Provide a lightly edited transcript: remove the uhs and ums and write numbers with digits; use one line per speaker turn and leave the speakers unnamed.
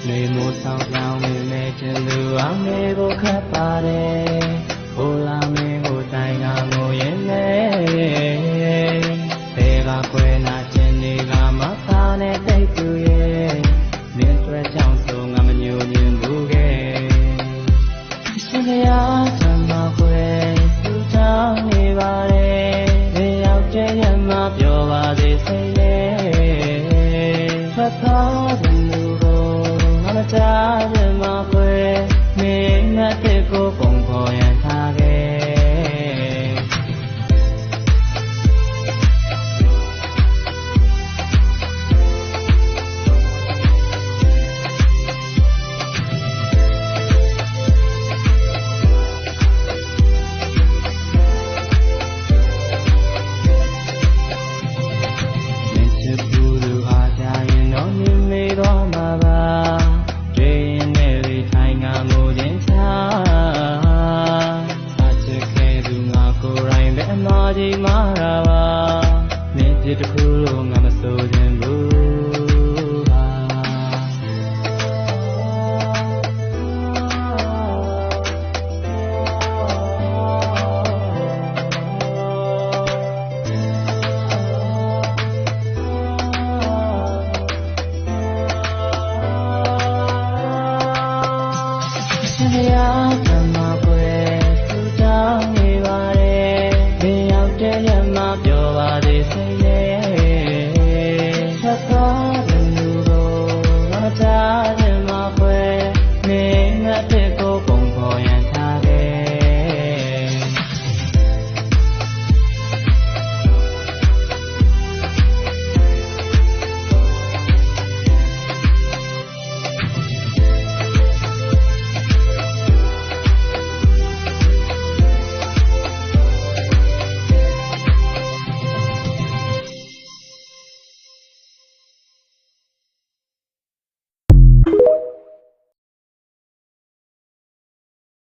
မေမိုးဆောင်ပြောင်းမိမဲ့ချင်သူအောင်မေကိုခတ်ပါတယ်ဟိုလာမင်းကိုတိုင်ကငိုရင်လည်းဘေကခွဲနာခြင်းတွေကမသားနဲ့တိတ်သူရဲ့မင်းတွေ့ချောင်းဆိုငါမညိုညင်ဘူးခဲ့ရှင်ကရချမ်းမခွဲသူချောင်းနေပါတယ်နေရောက်ကျဲရမပြောပါသေးစိတ်ရဲ့ထွက်သွားတဲ့လူကိုငါမချမ်းမခွဲမင်းနဲ့တဲ့ကိုပုံဖော်ရန်ထားခဲ့ဒီမာရာပါမင်းဖြစ်တခုလို့ငါမဆိုချင်